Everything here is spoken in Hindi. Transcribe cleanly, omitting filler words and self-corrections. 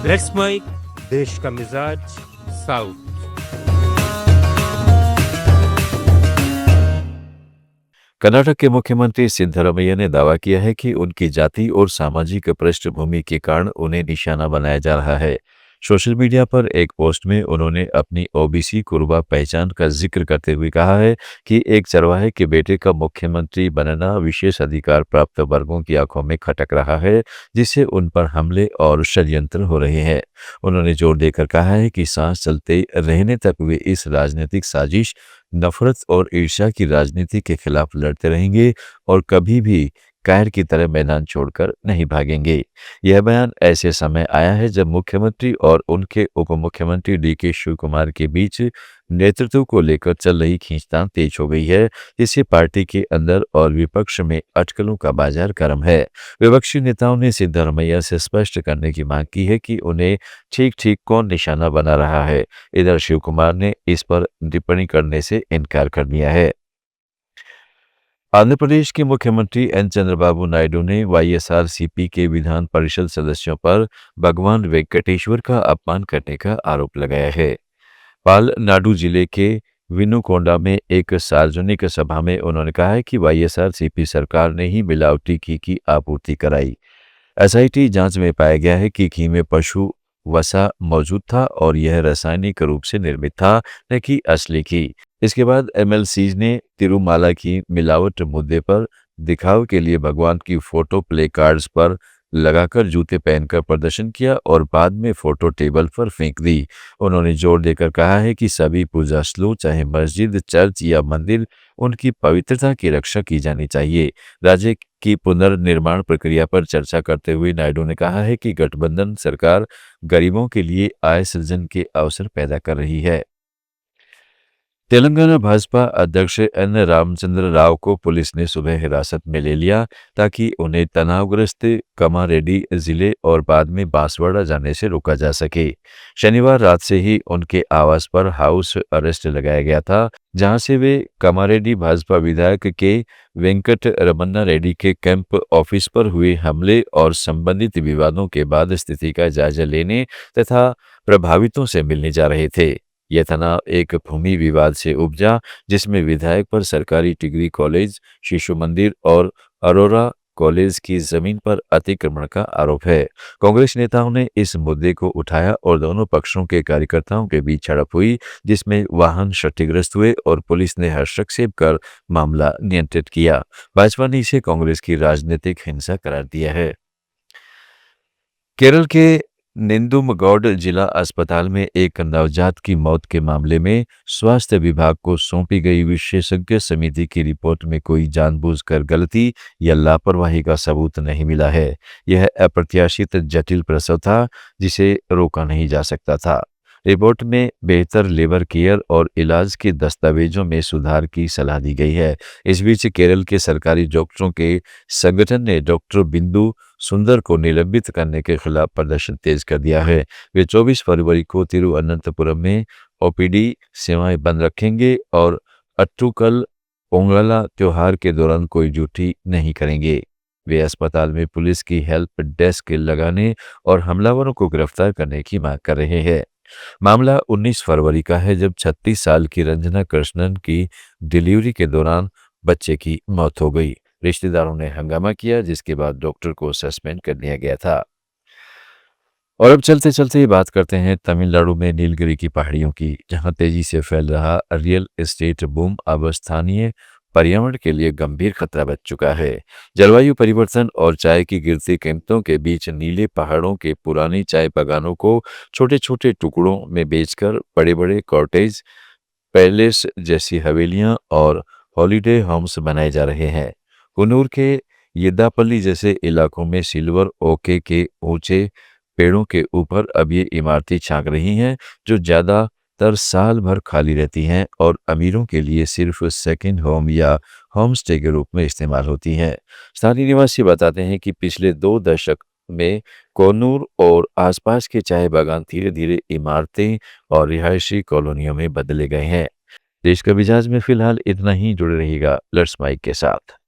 लेट्स माइक देश का मिजाज साउथ। कर्नाटक के मुख्यमंत्री सिद्धरमैया ने दावा किया है कि उनकी जाति और सामाजिक पृष्ठभूमि के कारण उन्हें निशाना बनाया जा रहा है। सोशल मीडिया पर एक पोस्ट में उन्होंने अपनी ओबीसी कुर्बा पहचान का जिक्र करते हुए कहा है कि एक चरवाहे के बेटे का मुख्यमंत्री बनना विशेष अधिकार प्राप्त वर्गों की आंखों में खटक रहा है, जिससे उन पर हमले और षड्यंत्र हो रहे हैं। उन्होंने जोर देकर कहा है कि सांस चलते रहने तक वे इस राजनीतिक साजिश, नफरत और ईर्ष्या की राजनीति के खिलाफ लड़ते रहेंगे और कभी भी कायर की तरह मैदान छोड़कर नहीं भागेंगे। यह बयान ऐसे समय आया है जब मुख्यमंत्री और उनके उप मुख्यमंत्री डीके शिव कुमार के बीच नेतृत्व को लेकर चल रही खींचतान तेज हो गई है, जिससे पार्टी के अंदर और विपक्ष में अटकलों का बाजार गर्म है। विपक्षी नेताओं ने सिद्धरमैया से स्पष्ट करने की मांग की है कि उन्हें ठीक ठीक कौन निशाना बना रहा है। इधर शिव कुमार ने इस पर टिप्पणी करने से इनकार कर दिया है। आंध्र प्रदेश के मुख्यमंत्री एन चंद्रबाबू नायडू ने वाईएसआरसीपी के विधान परिषद सदस्यों पर भगवान वेंकटेश्वर का अपमान करने का आरोप लगाया है। पालनाडु जिले के विनुकोंडा में एक सार्वजनिक सभा में उन्होंने कहा है कि वाईएसआरसीपी सरकार ने ही मिलावटी घी की आपूर्ति कराई। एसआईटी जांच में पाया गया है कि घी में पशु वसा मौजूद था और यह रासायनिक रूप से निर्मित था, न कि असली घी। इसके बाद एमएलसीज ने तिरुमाला की मिलावट मुद्दे पर दिखाव के लिए भगवान की फोटो प्ले कार्ड्स पर लगाकर जूते पहनकर प्रदर्शन किया और बाद में फोटो टेबल पर फेंक दी। उन्होंने जोर देकर कहा है कि सभी पूजा स्थलों, चाहे मस्जिद, चर्च या मंदिर, उनकी पवित्रता की रक्षा की जानी चाहिए। राज्य की पुनर्निर्माण प्रक्रिया पर चर्चा करते हुए नायडू ने कहा है कि गठबंधन सरकार गरीबों के लिए आय सृजन के अवसर पैदा कर रही है। तेलंगाना भाजपा अध्यक्ष एन रामचंद्र राव को पुलिस ने सुबह हिरासत में ले लिया ताकि उन्हें तनावग्रस्त कमारेड्डी जिले और बाद में बांसवाड़ा जाने से रोका जा सके। शनिवार रात से ही उनके आवास पर हाउस अरेस्ट लगाया गया था, जहां से वे कमारेड्डी भाजपा विधायक के वेंकट रमन्ना रेड्डी के कैंप ऑफिस पर हुए हमले और संबंधित विवादों के बाद स्थिति का जायजा लेने तथा प्रभावितों से मिलने जा रहे थे। यह तनाव एक भूमि विवाद से उपजा, जिसमें विधायक पर सरकारी डिग्री कॉलेज, शिशु मंदिर और अरोरा कॉलेज की जमीन पर अतिक्रमण का आरोप है। कांग्रेस नेताओं ने इस मुद्दे को उठाया और दोनों पक्षों के कार्यकर्ताओं के बीच झड़प हुई, जिसमें वाहन क्षतिग्रस्त हुए और पुलिस ने हस्तक्षेप कर मामला नियंत्रित किया। भाजपा ने इसे कांग्रेस की राजनीतिक हिंसा करार दिया है। केरल के नेंदुमगौड जिला अस्पताल में एक नवजात की मौत के मामले में स्वास्थ्य विभाग को सौंपी गई विशेषज्ञ समिति की रिपोर्ट में कोई जानबूझकर गलती या लापरवाही का सबूत नहीं मिला है। यह अप्रत्याशित जटिल प्रसव था, जिसे रोका नहीं जा सकता था। रिपोर्ट में बेहतर लेबर केयर और इलाज के दस्तावेजों में सुधार की सलाह दी गई है। इस बीच केरल के सरकारी डॉक्टरों के संगठन ने डॉक्टर बिंदु सुंदर को निलंबित करने के खिलाफ प्रदर्शन तेज कर दिया है। वे 24 फरवरी को तिरुवनंतपुरम में ओपीडी सेवाएं बंद रखेंगे और अट्टुकल पोंगला त्योहार के दौरान कोई ड्यूटी नहीं करेंगे। वे अस्पताल में पुलिस की हेल्प डेस्क लगाने और हमलावरों को गिरफ्तार करने की मांग कर रहे हैं। मामला 19 फरवरी का है, जब 36 साल की रंजना कृष्णन की डिलीवरी के दौरान बच्चे की मौत हो गई। रिश्तेदारों ने हंगामा किया, जिसके बाद डॉक्टर को सस्पेंड कर दिया गया था। और अब चलते चलते बात करते हैं तमिलनाडु में नीलगिरी की पहाड़ियों की, जहां तेजी से फैल रहा रियल एस्टेट बूम अब स्थानीय पर्यावरण के लिए गंभीर खतरा बन चुका है। जलवायु परिवर्तन और चाय की गिरती कीमतों के बीच नीले पहाड़ों के पुरानी चाय बागानों को छोटे छोटे टुकड़ों में बेचकर बड़े बड़े कॉटेज, पैलेस जैसी हवेलियां और हॉलिडे होम्स बनाए जा रहे हैं। कुन्नूर के येद्दापल्ली जैसे इलाकों में सिल्वर ओके के ऊंचे पेड़ों के ऊपर अब ये इमारतें छांक रही हैं, जो ज़्यादातर साल भर खाली रहती हैं और अमीरों के लिए सिर्फ सेकंड होम या होम स्टे के रूप में इस्तेमाल होती हैं। स्थानीय निवासी बताते हैं कि पिछले 2 दशक में कोन्नूर और आसपास के चाय बागान धीरे धीरे इमारतें और रिहायशी कॉलोनियों में बदले गए हैं। देश का मिजाज में फिलहाल इतना ही। जुड़े रहिएगा लेट्स माइक के साथ।